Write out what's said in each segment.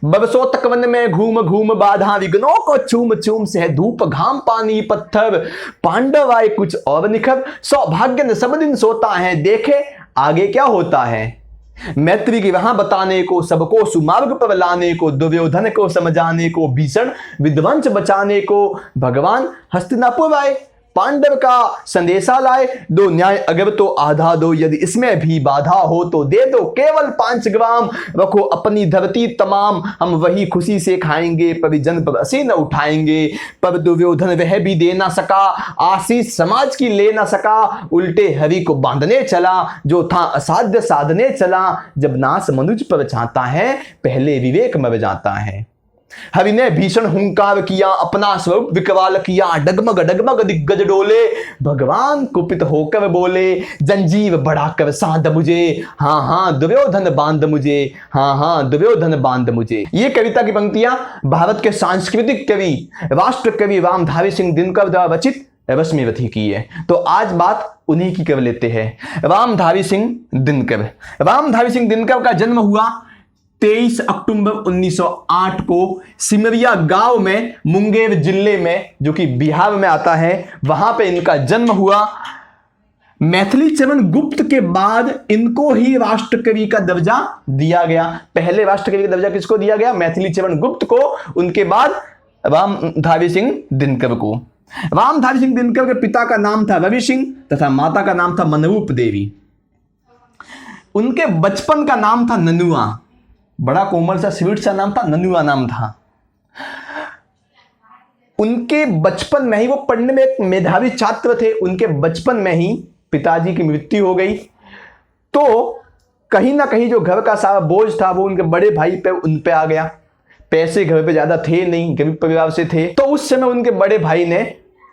बरसों तक वन में घूम घूम बाधा विघ्नों को चूम चूम से धूप घाम पानी पत्थर पांडव आए कुछ और निखर सौभाग्य न सब दिन सोता है देखे आगे क्या होता है। मैत्री की वहां बताने को सबको सुमार्ग पर लाने को दुर्योधन को समझाने को भीषण विध्वंस बचाने को भगवान हस्तिनापुर आए पांडव का संदेशा लाए दो न्याय अगर तो आधा दो यदि इसमें भी बाधा हो तो दे दो केवल 5 ग्राम रखो अपनी धरती तमाम हम वही खुशी से खाएंगे परिजन पर असी न उठाएंगे। पर दुर्योधन वह भी दे ना सका आशीष समाज की ले ना सका उल्टे हरि को बांधने चला जो था असाध्य साधने चला। जब नाश मनुज पर चाहता है पहले विवेक मर जाता है। हरि ने भीषण हुंकार किया अपना स्वरूप विकराल किया डगमग डगमग दिग्गज डोले भगवान कुपित होकर बोले जंजीर बढ़ाकर साध मुझे हाँ हाँ दुर्योधन बांध मुझे हाँ हाँ दुर्योधन बांध मुझे। ये कविता की पंक्तियां भारत के सांस्कृतिक कवि राष्ट्र कवि रामधारी सिंह दिनकर द्वारा रचित रश्मिवथी की है। तो आज बात उन्हीं की कर लेते हैं। रामधारी सिंह दिनकर। रामधारी सिंह दिनकर का जन्म हुआ 23 अक्टूबर 1908 को सिमरिया गांव में मुंगेर जिले में जो कि बिहार में आता है वहां पे इनका जन्म हुआ। मैथिली चरण गुप्त के बाद इनको ही राष्ट्रकवि का दर्जा दिया गया। पहले राष्ट्रकवि का दर्जा किसको दिया गया? मैथिली चरण गुप्त को, उनके बाद रामधारी सिंह दिनकर को। रामधारी सिंह दिनकर के पिता का नाम था रवि सिंह तथा माता का नाम था मनरूप देवी। उनके बचपन का नाम था ननुआ, बड़ा कोमल सा स्वीट सा नाम था, ननुआ नाम था। उनके बचपन में ही वो पढ़ने में एक मेधावी छात्र थे। उनके बचपन में ही पिताजी की मृत्यु हो गई तो कहीं ना कहीं जो घर का सारा बोझ था वो उनके बड़े भाई पे उन पे आ गया। पैसे घर पे ज्यादा थे नहीं, गरीब परिवार से थे। तो उस समय उनके बड़े भाई ने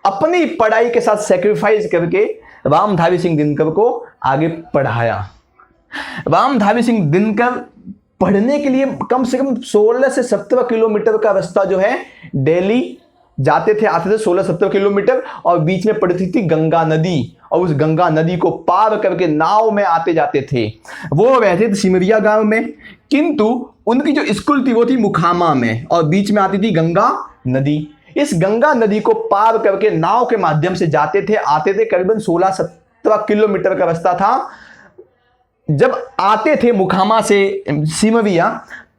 अपनी पढ़ाई के साथ सेक्रीफाइस करके रामधारी सिंह दिनकर को आगे पढ़ाया। रामधारी सिंह दिनकर पढ़ने के लिए कम से कम 16 से 17 किलोमीटर का रास्ता जो है दिल्ली जाते थे, आते थे 16-17 किलोमीटर, और बीच में पड़ती थी गंगा नदी, और उस गंगा नदी को पार करके नाव में आते जाते थे। वो रहते थे सिमरिया गांव में, किंतु उनकी जो स्कूल थी वो थी मुखामा में, और बीच में आती थी गंगा नदी। इस गंगा नदी को पार करके नाव के माध्यम से जाते थे, आते थे। करीबन 16-17 किलोमीटर का रास्ता था। जब आते थे मुखामा से सिमरिया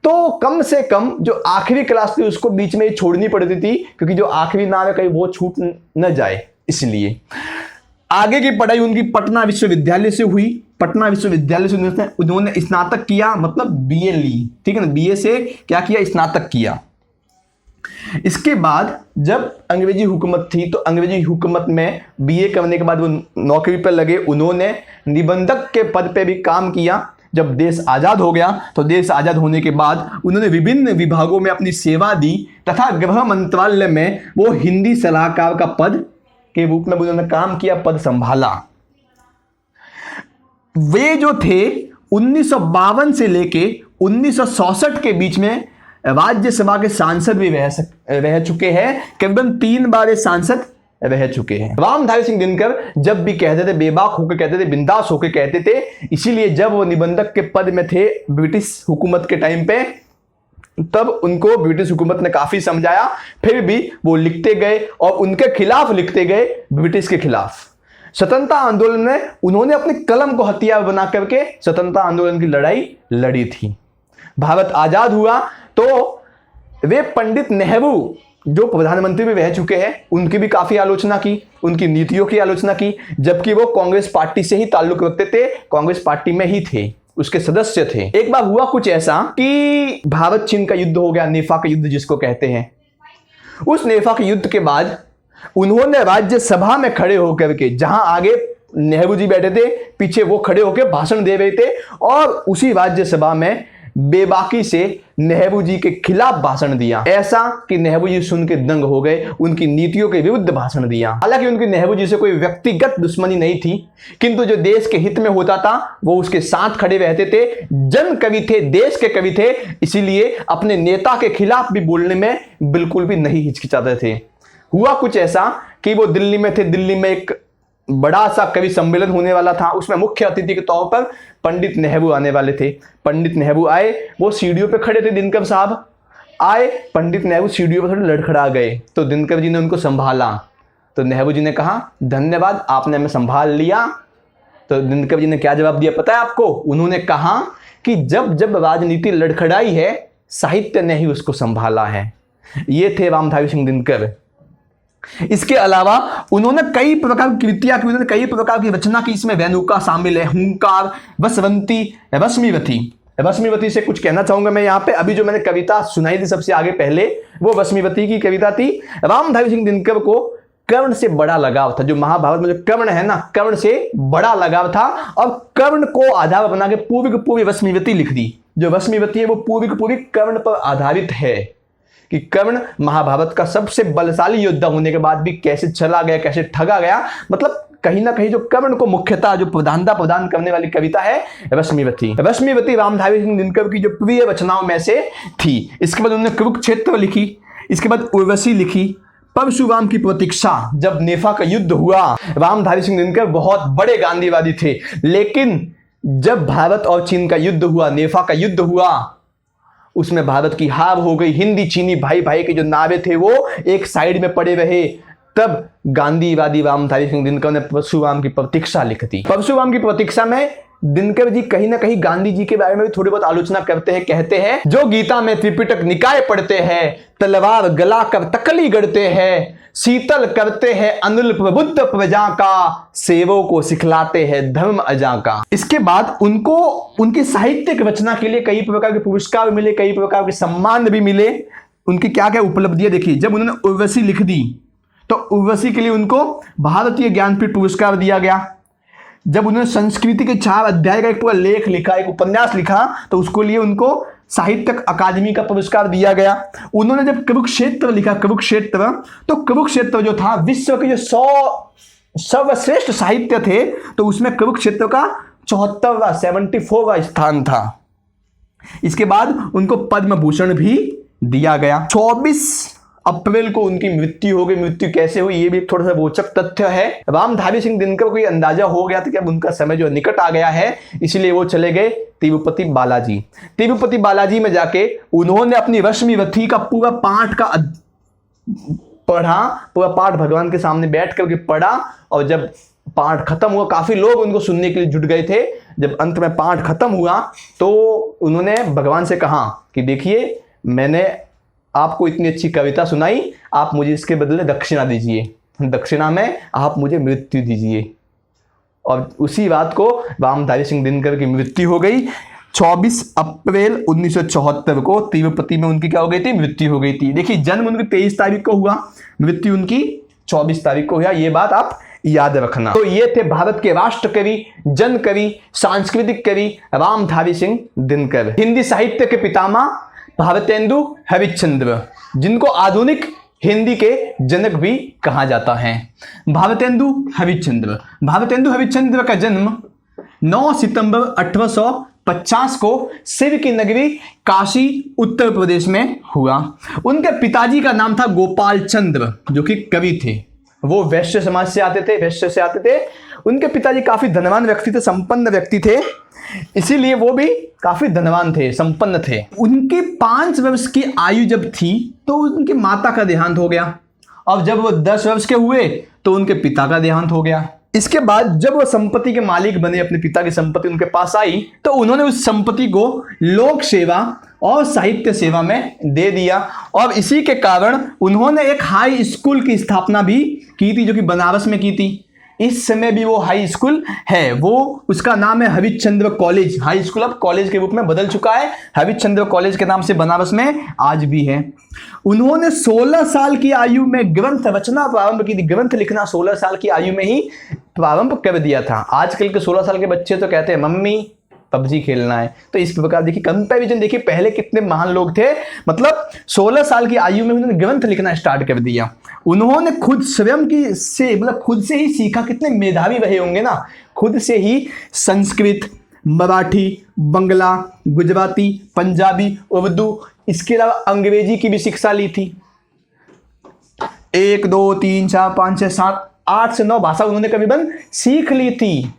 तो कम से कम जो आखिरी क्लास थी उसको बीच में छोड़नी पड़ती थी, क्योंकि जो आखिरी नाव है कहीं वो छूट न जाए। इसलिए आगे की पढ़ाई उनकी पटना विश्वविद्यालय से हुई। पटना विश्वविद्यालय से उन्होंने स्नातक किया, मतलब बीए ली, ठीक है ना। बीए से क्या किया? स्नातक किया। इसके बाद जब अंग्रेजी हुकूमत थी तो अंग्रेजी हुकूमत में बीए करने के बाद वो नौकरी पर लगे। उन्होंने निबंधक के पद पे भी काम किया। जब देश आज़ाद हो गया तो देश आज़ाद होने के बाद उन्होंने विभिन्न विभागों में अपनी सेवा दी तथा गृह मंत्रालय में वो हिंदी सलाहकार का पद के रूप में उन्होंने काम किया, पद संभाला। वे जो थे 1952 से लेके 1967 के बीच में राज्यसभा के सांसद भी रह चुके हैं। करीबन 3 बार सांसद रह चुके हैं। रामधारी सिंह दिनकर जब भी कहते थे बेबाक होकर कहते थे, बिंदास होकर कहते थे। इसीलिए जब वो निबंधक के पद में थे ब्रिटिश हुकूमत के टाइम पे, तब उनको ब्रिटिश हुकूमत ने काफी समझाया, फिर भी वो लिखते गए और उनके खिलाफ लिखते गए, ब्रिटिश के खिलाफ। स्वतंत्रता आंदोलन में उन्होंने अपनी कलम को हथियार बना करके स्वतंत्रता आंदोलन की लड़ाई लड़ी थी। भारत आजाद हुआ तो वे पंडित नेहरू जो प्रधानमंत्री भी रह चुके हैं उनकी भी काफी आलोचना की, उनकी नीतियों की आलोचना की, जबकि वो कांग्रेस पार्टी से ही ताल्लुक रखते थे, कांग्रेस पार्टी में ही थे, उसके सदस्य थे। एक बार हुआ कुछ ऐसा कि भारत चीन का युद्ध हो गया, नेफा का युद्ध जिसको कहते हैं। उस नेफा के युद्ध के बाद उन्होंने राज्यसभा में खड़े होकर के, जहां आगे नेहरू जी बैठे थे, पीछे वो खड़े होकर भाषण दे रहे थे, और उसी राज्यसभा में बेबाकी से नेहरू जी के खिलाफ भाषण दिया। ऐसा कि नेहरू जी सुन के दंग हो गए, उनकी नीतियों के विरुद्ध भाषण दिया। हालांकि उनकी नेहरू जी से कोई व्यक्तिगत दुश्मनी नहीं थी, किंतु जो देश के हित में होता था वो उसके साथ खड़े रहते थे। जन कवि थे, देश के कवि थे, इसीलिए अपने नेता के खिलाफ भी बोलने में बिल्कुल भी नहीं हिचकिचाते थे। हुआ कुछ ऐसा कि वो दिल्ली में थे, दिल्ली में एक बड़ा सा कवि सम्मेलन होने वाला था, उसमें मुख्य अतिथि के तौर पर पंडित नेहरू आने वाले थे। पंडित नेहरू आए, वो सीढ़ियों पे खड़े थे दिनकर साहब, आए पंडित नेहरू सीढ़ियों पर थोड़े लड़खड़ा गए, तो दिनकर जी ने उनको संभाला। तो नेहरू जी ने कहा धन्यवाद, आपने हमें संभाल लिया। तो दिनकर जी ने क्या जवाब दिया पता है आपको? उन्होंने कहा कि जब जब राजनीति लड़खड़ाई है, साहित्य ने ही उसको संभाला है। ये थे रामधारी सिंह दिनकर। इसके अलावा उन्होंने कई प्रकार की कृतियां की, उन्होंने कई प्रकार की रचना की। इसमें वेणुका शामिल है, हुंकार, बसवंती, रश्मिवती। रश्मिवती से कुछ कहना चाहूंगा मैं यहाँ पे। अभी जो मैंने कविता सुनाई थी सबसे आगे पहले, वो रश्मिवती की कविता थी। रामधारी सिंह दिनकर को कर्ण से बड़ा लगाव था। जो महाभारत में जो कर्ण है ना, कर्ण से बड़ा लगाव था, और कर्ण को आधार बना के पूरी की पूरी रश्मिवती लिख दी। जो रश्मिवती है वो पूरी की पूरी कर्ण पर आधारित है कि कर्ण महाभारत का सबसे बलशाली योद्धा होने के बाद भी कैसे चला गया, कैसे ठगा गया। मतलब कहीं ना कहीं जो कर्ण को मुख्यतः जो प्रधानता प्रदान करने वाली कविता है रश्मिवती। रश्मिवती रामधारी सिंह दिनकर की जो प्रिय रचनाओं में से थी। इसके बाद उन्होंने कुरुक्षेत्र लिखी, इसके बाद उर्वशी लिखी, परशुराम की प्रतीक्षा। जब नेफा का युद्ध हुआ, रामधारी सिंह दिनकर बहुत बड़े गांधीवादी थे, लेकिन जब भारत और चीन का युद्ध हुआ, नेफा का युद्ध हुआ, उसमें भारत की हार हो गई। हिंदी चीनी भाई भाई के जो नारे थे वो एक साइड में पड़े रहे। तब गांधीवादी रामधारी सिंह दिनकर ने परशुराम की प्रतीक्षा लिख दी। परशुराम की प्रतीक्षा में दिनकर जी कहीं ना कहीं गांधी जी के बारे में भी थोड़ी बहुत आलोचना करते हैं। कहते हैं जो गीता में त्रिपिटक निकाय पढ़ते हैं, तलवार गला कर तकली गढ़ते हैं, शीतल करते हैं अनिल प्रबुद्ध प्रजा का, सेवों को सिखलाते हैं धर्म अजा का। इसके बाद उनको उनकी साहित्यिक रचना के लिए कई प्रकार के पुरस्कार मिले, कई प्रकार के सम्मान भी मिले। उनकी क्या क्या उपलब्धियां देखी। जब उन्होंने उर्वशी लिख दी तो उर्वशी के लिए उनको भारतीय ज्ञानपीठ पुरस्कार दिया गया। जब उन्होंने संस्कृति के 4 अध्याय का एक पूरा लेख लिखा, एक उपन्यास लिखा, तो उसको लिए उनको साहित्यिक अकादमी का पुरस्कार दिया गया। उन्होंने जब कुरुक्षेत्र लिखा, कुरुक्षेत्र, तो कुरुक्षेत्र जो था विश्व के जो 100 सर्वश्रेष्ठ साहित्य थे, तो उसमें कुरुक्षेत्र का 74वां स्थान था। इसके बाद उनको पद्म भूषण भी दिया गया। 24 अप्रैल को उनकी मृत्यु हो गई। मृत्यु कैसे हुई ये भी थोड़ा सा रोचक तथ्य है। रामधारी सिंह दिनकर को ये अंदाजा हो गया था कि अब उनका समय जो निकट आ गया है, इसलिए वो चले गए तिरुपति बालाजी। तिरुपति बालाजी में जाके उन्होंने अपनी रश्मिवती का पूरा पाठ का पढ़ा, पूरा पाठ भगवान के सामने बैठ करके पढ़ा। और जब पाठ खत्म हुआ, काफी लोग उनको सुनने के लिए जुट गए थे। जब अंत में पाठ खत्म हुआ तो उन्होंने भगवान से कहा कि देखिए, मैंने आपको इतनी अच्छी कविता सुनाई, आप मुझे इसके बदले दक्षिणा दीजिए, दक्षिणा में आप मुझे मृत्यु दीजिए। और उसी बात को रामधारी सिंह दिनकर की मृत्यु हो गई। 24 अप्रैल 1974 को तिरुपति में उनकी क्या हो गई थी? मृत्यु हो गई थी। देखिए, जन्म उनकी 23 तारीख को हुआ, मृत्यु उनकी 24 तारीख को हुआ। ये बात आप याद रखना। तो ये थे भारत के राष्ट्र कवि, जन कवि, सांस्कृतिक कवि रामधारी सिंह दिनकर। हिंदी साहित्य के पितामह भारतेंदु हरिश्चंद्र, जिनको आधुनिक हिंदी के जनक भी कहा जाता है। भारतेंदु हरिश्चंद्र। भारतेंदु हरिश्चंद्र का जन्म 9 सितंबर 1850 को शिव की नगरी काशी उत्तर प्रदेश में हुआ। उनके पिताजी का नाम था गोपाल चंद्र, जो कि कवि थे। वो वैश्य समाज से आते थे, वैश्य से आते थे। उनके पिताजी काफी धनवान व्यक्ति थे, संपन्न व्यक्ति थे, इसीलिए वो भी काफी धनवान थे, संपन्न थे। उनकी 5 वर्ष की आयु जब थी तो उनकी माता का देहांत हो गया। अब जब वो 10 वर्ष के हुए तो उनके पिता का देहांत हो गया। इसके बाद जब वो संपत्ति के मालिक बने, अपने पिता की संपत्ति उनके पास आई, तो उन्होंने उस संपत्ति को लोक सेवा और साहित्य सेवा में दे दिया। और इसी के कारण उन्होंने एक हाई स्कूल की स्थापना भी की थी, जो कि बनारस में की थी। इस समय भी वो हाई स्कूल है, वो उसका नाम है हरिश्चंद्र कॉलेज। हाई स्कूल अब कॉलेज के रूप में बदल चुका है, हरिश्चंद्र कॉलेज के नाम से बनारस में आज भी है। उन्होंने 16 साल की आयु में ग्रंथ रचना प्रारंभ की थी। ग्रंथ लिखना 16 साल की आयु में ही प्रारंभ कर दिया था। आजकल के 16 साल के बच्चे तो कहते हैं मम्मी पबजी खेलना है। तो इस प्रकार देखिए कंपैरिजन, देखिए पहले कितने महान लोग थे। मतलब 16 साल की आयु में उन्होंने ग्रंथ लिखना स्टार्ट कर दिया। उन्होंने खुद स्वयं की से मतलब खुद से ही सीखा। कितने मेधावी रहे होंगे ना। खुद से ही संस्कृत, मराठी, बंगला, गुजराती, पंजाबी, उर्दू, इसके अलावा अंग्रेजी की भी शिक्षा ली थी। 1 2 3 4 5 6 7 8 से 9 भाषा उन्होंने करीबन सीख ली थी।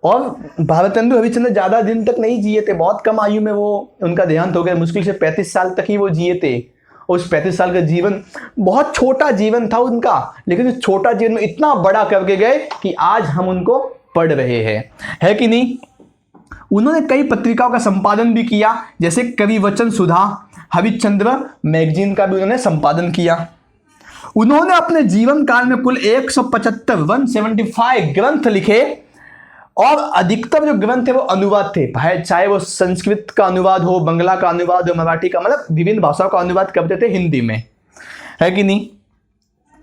और भारतेंदु हरिश्चंद्र ज़्यादा दिन तक नहीं जिए थे, बहुत कम आयु में वो उनका देहांत हो गया। मुश्किल से 35 साल तक ही वो जिए थे। उस 35 साल का जीवन बहुत छोटा जीवन था उनका, लेकिन उस छोटा जीवन में इतना बड़ा करके गए कि आज हम उनको पढ़ रहे हैं, है कि नहीं। उन्होंने कई पत्रिकाओं का संपादन भी किया, जैसे कवि वचन सुधा, हरिश्चंद्र मैगजीन का भी उन्होंने संपादन किया। उन्होंने अपने जीवन काल में कुल 175 ग्रंथ लिखे और अधिकतर जो ग्रंथ थे वो अनुवाद थे, चाहे वो संस्कृत का अनुवाद हो, बंगला का अनुवाद हो, मराठी का, मतलब विभिन्न भाषाओं का अनुवाद करते थे हिंदी में, है कि नहीं।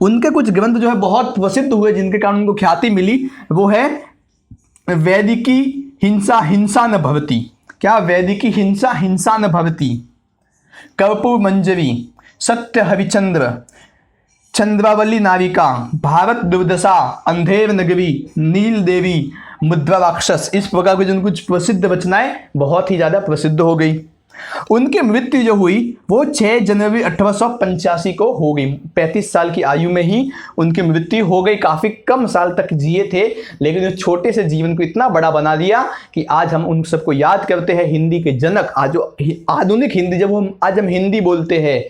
उनके कुछ ग्रंथ जो है बहुत प्रसिद्ध हुए, जिनके कारण उनको ख्याति मिली। वो है वैदिकी हिंसा हिंसा न भवती, क्या वैदिकी हिंसा हिंसा न भवती, कर्पूर मंजरी, सत्य हरिचंद्र, चंद्रावली नाविका, भारत दुर्दशा, अंधेर नगरी, नील देवी, मुद्रा राक्षस, इस प्रकार की जो कुछ प्रसिद्ध रचनाएं बहुत ही ज़्यादा प्रसिद्ध हो गई। उनकी मृत्यु जो हुई वो 6 जनवरी 1885 को हो गई। 35 साल की आयु में ही उनकी मृत्यु हो गई। काफ़ी कम साल तक जिए थे, लेकिन उस छोटे से जीवन को इतना बड़ा बना दिया कि आज हम उन सबको याद करते हैं हिंदी के जनक। आज जो आधुनिक हिंदी, जब हम हिंदी बोलते हैं,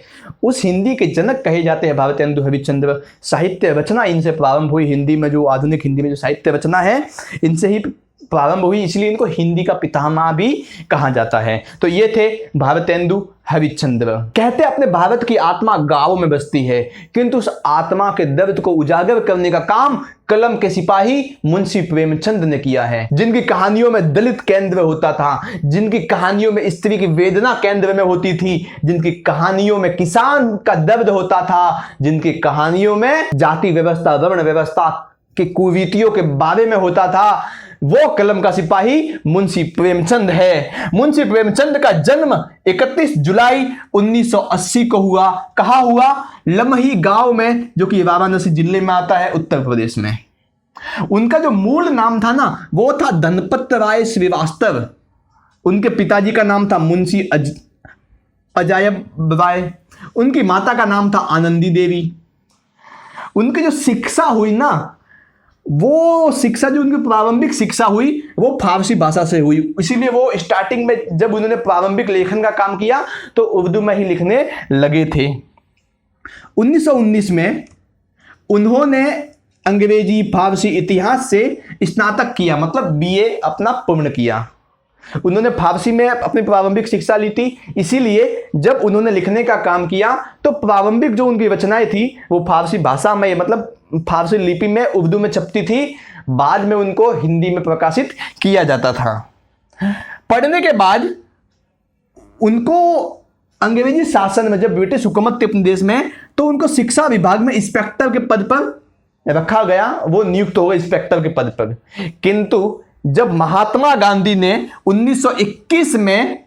उस हिंदी के जनक कहे जाते हैं भारतेंदु हरिश्चंद्र। साहित्य रचना इनसे प्रारंभ हुई हिंदी में, जो आधुनिक हिंदी में जो साहित्य रचना है इनसे ही प्रारंभ हुई, इसलिए इनको हिंदी का पितामह भी कहा जाता है। तो ये थे भारतेंदु हरिश्चंद्र। कहते अपने भारत की आत्मा गांवों में बसती है, किंतु उस आत्मा के दर्द को उजागर करने का काम कलम के सिपाही मुंशी प्रेमचंद ने किया है। जिनकी कहानियों में दलित केंद्र होता था, जिनकी कहानियों में स्त्री की वेदना केंद्र में होती थी, जिनकी कहानियों में किसान का दर्द होता था, जिनकी कहानियों में जाति व्यवस्था, वर्ण व्यवस्था की कुरीतियों के बारे में होता था, वो कलम का सिपाही मुंशी प्रेमचंद है। मुंशी प्रेमचंद का जन्म 31 जुलाई 1980 को हुआ। कहाँ हुआ? लमही गांव में, जो कि वाराणसी जिले में आता है, उत्तर प्रदेश में। उनका जो मूल नाम था ना, वो था धनपत राय श्रीवास्तव। उनके पिताजी का नाम था मुंशी अजायब राय। उनकी माता का नाम था आनंदी देवी। उनकी जो शिक्षा हुई ना, वो शिक्षा जो उनकी प्रारंभिक शिक्षा हुई वो फारसी भाषा से हुई। इसीलिए वो स्टार्टिंग में जब उन्होंने प्रारंभिक लेखन का काम किया तो उर्दू में ही लिखने लगे थे। 1919 में उन्होंने अंग्रेजी, फारसी, इतिहास से स्नातक किया, मतलब बीए अपना पूर्ण किया। उन्होंने फारसी में अपनी प्रारंभिक शिक्षा ली थी, इसीलिए जब उन्होंने लिखने का काम किया तो प्रारंभिक जो उनकी रचनाएं थी वो फारसी भाषा में, मतलब फारसी लिपि में, उर्दू में छपती थी। बाद में उनको हिंदी में प्रकाशित किया जाता था। पढ़ने के बाद उनको अंग्रेजी शासन में, जब ब्रिटिश हुकूमत थी अपने देश में, तो उनको शिक्षा विभाग में इंस्पेक्टर के पद पर रखा गया। वो नियुक्त हो गए इंस्पेक्टर के पद पर। किंतु जब महात्मा गांधी ने 1921 में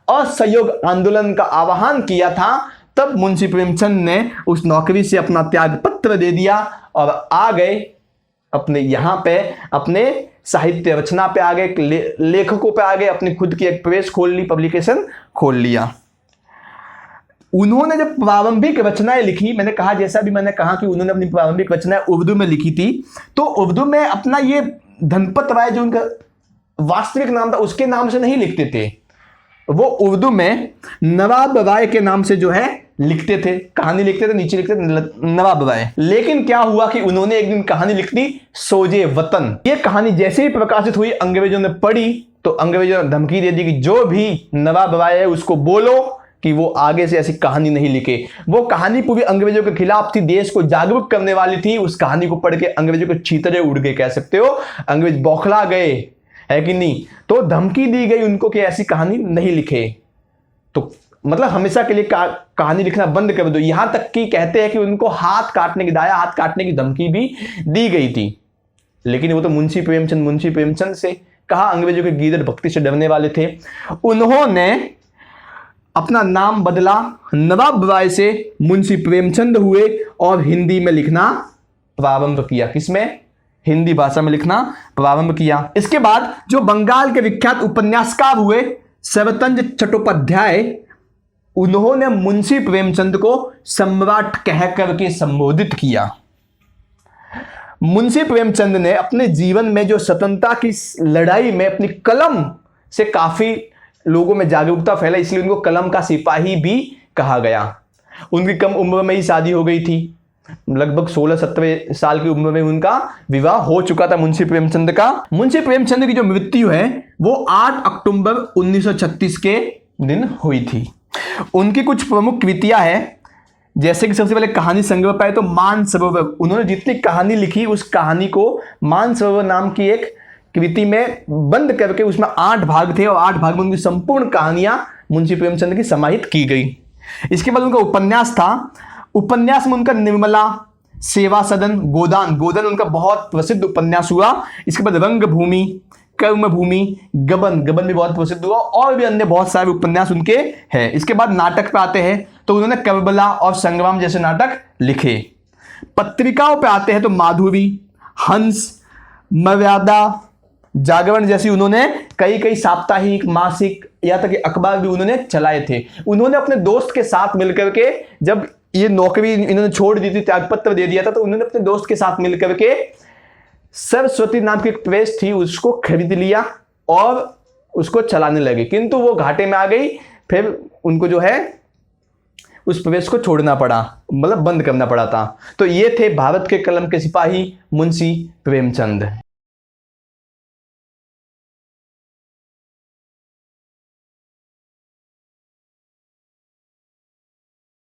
असहयोग आंदोलन का आह्वान किया था, तब मुंशी प्रेमचंद ने उस नौकरी से अपना त्याग पत्र दे दिया और आ गए अपने यहाँ पे, अपने साहित्य रचना पे आ गए, लेखकों पे आ गए, अपनी खुद की एक प्रेस खोल ली, पब्लिकेशन खोल लिया। उन्होंने जब प्रारंभिक रचनाएं लिखी, मैंने कहा, जैसा भी मैंने कहा कि उन्होंने अपनी प्रारंभिक रचनाएं उर्दू में लिखी थी, तो उर्दू में अपना ये धनपत राय जो उनका वास्तविक नाम था उसके नाम से नहीं लिखते थे। वो उर्दू में नवाब राय के नाम से जो है लिखते थे, कहानी लिखते थे, नीचे लिखते थे नवाब राय। लेकिन क्या हुआ कि उन्होंने एक दिन कहानी लिख दी सोजे वतन। ये कहानी जैसे ही प्रकाशित हुई, अंग्रेजों ने पढ़ी तो अंग्रेजों ने धमकी दे दी कि जो भी नवाब राय है उसको बोलो कि वो आगे से ऐसी कहानी नहीं लिखे। वो कहानी पूरी अंग्रेजों के खिलाफ थी, देश को जागरूक करने वाली थी। उस कहानी को पढ़ के अंग्रेजों के छींतरे उड़ गए, कह सकते हो, अंग्रेज बौखला गए, है कि नहीं। तो धमकी दी गई उनको कि ऐसी कहानी नहीं लिखे, तो मतलब हमेशा के लिए कहानी लिखना बंद कर दो। यहां तक कि कहते हैं कि उनको हाथ काटने की, दाया हाथ काटने की धमकी भी दी गई थी। लेकिन वो तो मुंशी प्रेमचंद से कहा, अंग्रेजों के गीदड़ भक्ति से डरने वाले थे। उन्होंने अपना नाम बदला, नवाब राय से मुंशी प्रेमचंद हुए और हिंदी में लिखना प्रारंभ किया। किसमें? हिंदी भाषा में लिखना प्रारंभ किया। इसके बाद जो बंगाल के विख्यात उपन्यासकार हुए शरतंज चट्टोपाध्याय, उन्होंने मुंशी प्रेमचंद को सम्राट कह करके संबोधित किया। मुंशी प्रेमचंद ने अपने जीवन में जो स्वतंत्रता की लड़ाई में अपनी कलम से काफी लोगों में जागरूकता फैला, इसलिए उनको कलम का सिपाही भी कहा गया। उनकी कम उम्र में ही शादी हो गई थी, लगभग 16-17 साल की उम्र में उनका विवाह हो चुका था मुंशी प्रेमचंद का। मुंशी प्रेमचंद की जो मृत्यु है वो 8 अक्टूबर 1936 के दिन हुई थी। उनकी कुछ प्रमुख कृतियां हैं, जैसे कि सबसे पहले कहानी संग्रह पाए तो मानसरोवर। उन्होंने जितनी कहानी लिखी उस कहानी को मानसरोवर नाम की एक कृति में बंद करके, उसमें 8 भाग थे और 8 भाग में उनकी संपूर्ण कहानियां मुंशी प्रेमचंद की समाहित की गई। इसके बाद उनका उपन्यास था। उपन्यास में उनका निर्मला, सेवा सदन, गोदान, गोदान उनका बहुत प्रसिद्ध उपन्यास हुआ। इसके बाद रंगभूमि, कर्मभूमि, गबन, गबन भी बहुत प्रसिद्ध हुआ, और भी अन्य बहुत सारे उपन्यास उनके हैं। इसके बाद नाटक पे आते हैं तो उन्होंने करबला और संग्राम जैसे नाटक लिखे। पत्रिकाओं पे आते हैं तो माधुरी, हंस, मर्यादा, जागरण जैसी उन्होंने कई साप्ताहिक, मासिक, या तक कि अखबार भी उन्होंने चलाए थे। उन्होंने अपने दोस्त के साथ मिलकर के, जब ये नौकरी इन्होंने छोड़ दी थी, त्यागपत्र दे दिया था, तो उन्होंने अपने दोस्त के साथ मिलकर के सरस्वती नाम की एक प्रेस थी उसको खरीद लिया और उसको चलाने लगे, किंतु वो घाटे में आ गई। फिर उनको जो है उस प्रेस को छोड़ना पड़ा, मतलब बंद करना पड़ा था। तो ये थे भारत के कलम के सिपाही मुंशी प्रेमचंद।